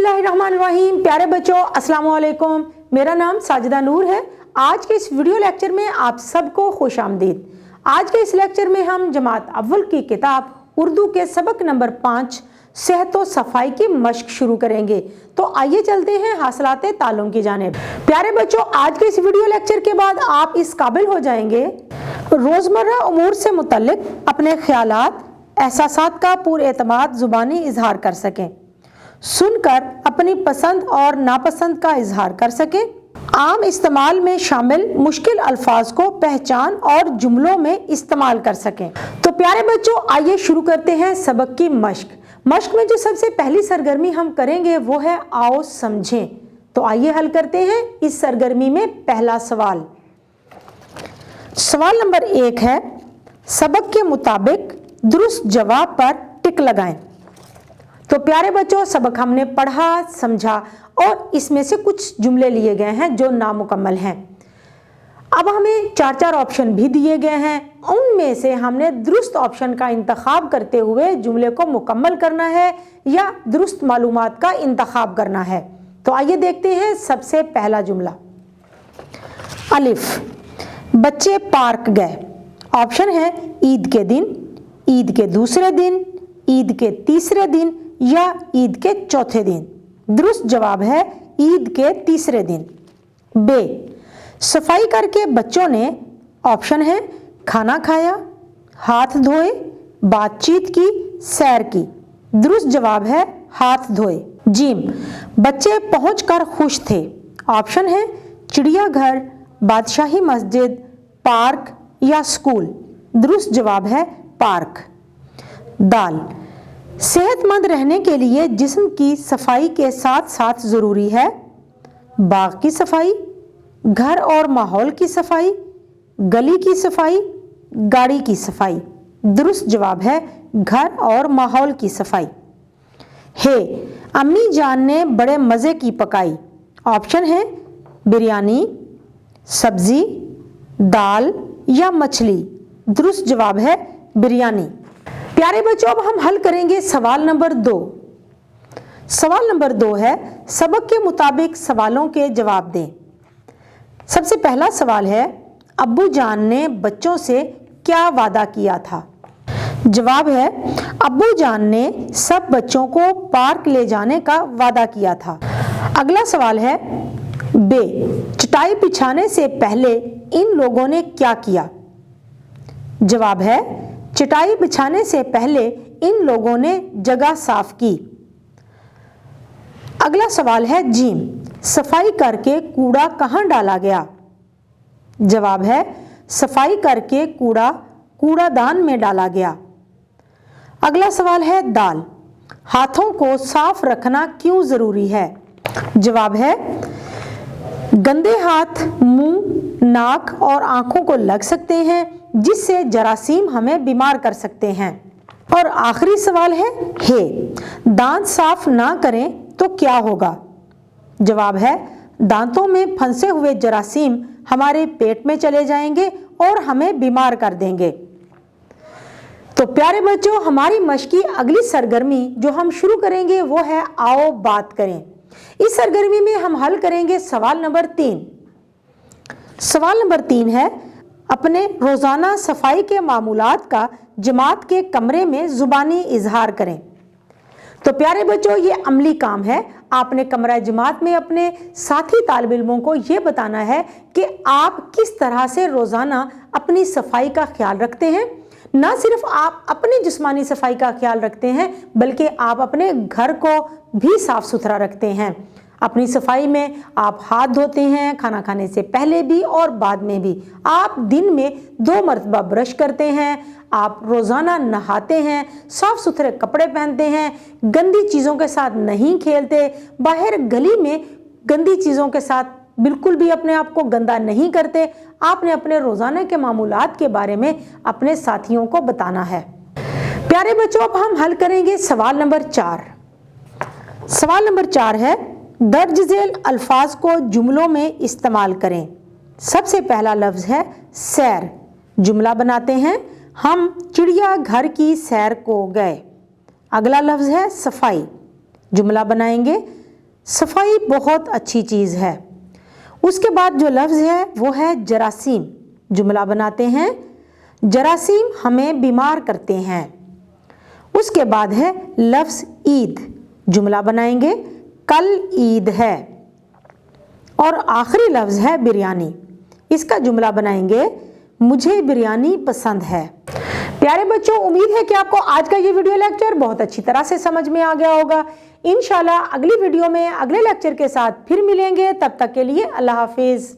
बिस्मिल्लाहिर्रहमानिर्रहीम। प्यारे बच्चों, अस्सलाम वालेकुम। मेरा नाम साजिदा नूर है। आज के इस वीडियो लेक्चर में आप सबको खुश आमदीद। आज के इस लेक्चर में हम जमात अव्वल की किताब उर्दू के सबक नंबर 5 सेहत व सफाई की मश्क शुरू करेंगे। तो आइए चलते हैं हासिलात तालुम की जानिब। प्यारे बच्चों, आज के इस वीडियो लेक्चर के बाद आप इस काबिल हो जाएंगे रोज़मर्रा उमूर से मुतल्लिक अपने ख्यालात एहसासात का पुरएतमाद ज़ुबानी इजहार कर सकें, सुनकर अपनी पसंद और नापसंद का इजहार कर सकें, आम इस्तेमाल में शामिल मुश्किल अल्फाज को पहचान और जुमलों में इस्तेमाल कर सकें। तो प्यारे बच्चों, आइए शुरू करते हैं सबक की मश्क में जो सबसे पहली सरगर्मी हम करेंगे वो है आओ समझें। तो आइए हल करते हैं इस सरगर्मी में पहला सवाल। सवाल नंबर 1 है, सबक के मुताबिक दुरुस्त जवाब पर टिक लगाएं। तो प्यारे बच्चों, सबक हमने पढ़ा, समझा और इसमें से कुछ जुमले लिए गए हैं जो नामुकम्मल हैं। अब हमें 4 ऑप्शन भी दिए गए हैं, उनमें से हमने दुरुस्त ऑप्शन का इंतखाब करते हुए जुमले को मुकम्मल करना है या दुरुस्त मालूमात का इंतखाब करना है। तो आइए देखते हैं सबसे पहला जुमला। अलिफ, बच्चे पार्क गए। ऑप्शन है ईद के दिन, ईद के दूसरे दिन, ईद के तीसरे दिन या ईद के चौथे दिन। दुरुस्त जवाब है ईद के तीसरे दिन। बे, सफाई करके बच्चों ने, ऑप्शन है खाना खाया, हाथ धोए, बातचीत की, सैर की। दुरुस्त जवाब है हाथ धोए। जीम, बच्चे पहुंचकर खुश थे। ऑप्शन है चिड़ियाघर, बादशाही मस्जिद, पार्क या स्कूल। दुरुस्त जवाब है पार्क। दाल, सेहतमंद रहने के लिए जिस्म की सफाई के साथ साथ ज़रूरी है बाग की सफाई, घर और माहौल की सफाई, गली की सफाई, गाड़ी की सफाई। दुरुस्त जवाब है घर और माहौल की सफाई। हे, अम्मी जान ने बड़े मज़े की पकाई। ऑप्शन है बिरयानी, सब्जी, दाल या मछली। दुरुस्त जवाब है बिरयानी। प्यारे बच्चों, अब हम हल करेंगे सवाल नंबर 2। सवाल नंबर 2 है, सबक के मुताबिक सवालों के जवाब दें। सबसे पहला सवाल है, अब्बू जान ने बच्चों से क्या वादा किया था? जवाब है अब्बू जान ने सब बच्चों को पार्क ले जाने का वादा किया था। अगला सवाल है, बे, चटाई बिछाने से पहले इन लोगों ने क्या किया? जवाब है चटाई बिछाने से पहले इन लोगों ने जगह साफ की। अगला सवाल है जीम, सफाई करके कूड़ा कहाँ डाला गया? जवाब है सफाई करके कूड़ा कूड़ादान में डाला गया। अगला सवाल है दाल, हाथों को साफ रखना क्यों जरूरी है? जवाब है गंदे हाथ मुंह, नाक और आंखों को लग सकते हैं जिससे जरासीम हमें बीमार कर सकते हैं। और आखिरी सवाल है हे, दांत साफ ना करें तो क्या होगा? जवाब है दांतों में फंसे हुए जरासीम हमारे पेट में चले जाएंगे और हमें बीमार कर देंगे। तो प्यारे बच्चों, हमारी मश्क की अगली सरगर्मी जो हम शुरू करेंगे वो है आओ बात करें। इस सरगर्मी में हम हल करेंगे सवाल नंबर 3। सवाल नंबर 3 है, अपने रोज़ाना सफाई के मामूलात का जमात के कमरे में ज़ुबानी इजहार करें। तो प्यारे बच्चों, ये अमली काम है। आपने कमरा जमात में अपने साथी तालिब इल्मों को ये बताना है कि आप किस तरह से रोज़ाना अपनी सफाई का ख्याल रखते हैं। ना सिर्फ आप अपनी जिस्मानी सफाई का ख्याल रखते हैं बल्कि आप अपने घर को भी साफ सुथरा रखते हैं। अपनी सफाई में आप हाथ धोते हैं, खाना खाने से पहले भी और बाद में भी। आप दिन में 2 मरतबा ब्रश करते हैं, आप रोज़ाना नहाते हैं, साफ सुथरे कपड़े पहनते हैं, गंदी चीज़ों के साथ नहीं खेलते, बाहर गली में गंदी चीज़ों के साथ बिल्कुल भी अपने आप को गंदा नहीं करते। आपने अपने रोज़ाना के मामूलात के बारे में अपने साथियों को बताना है। प्यारे बच्चों, अब हम हल करेंगे सवाल नंबर 4। सवाल नंबर 4 है, दर्ज झेल अल्फाज को जुमलों में इस्तेमाल करें। सबसे पहला लफ्ज़ है सैर। जुमला बनाते हैं, हम चिड़ियाघर की सैर को गए। अगला लफ्ज़ है सफाई। जुमला बनाएंगे, صفائی بہت اچھی چیز ہے۔ اس کے بعد جو لفظ ہے وہ ہے جراثیم۔ جملہ بناتے ہیں، جراثیم ہمیں بیمار کرتے ہیں۔ اس کے بعد ہے لفظ عید۔ جملہ بنائیں گے، کل عید ہے۔ اور آخری لفظ ہے بریانی۔ اس کا جملہ بنائیں گے، مجھے بریانی پسند ہے۔ پیارے بچوں، امید ہے کہ آپ کو آج کا یہ ویڈیو لیکچر بہت اچھی طرح سے سمجھ میں آ گیا ہوگا۔ انشاءاللہ اگلی ویڈیو میں اگلے لیکچر کے ساتھ پھر ملیں گے۔ تب تک کے لیے اللہ حافظ۔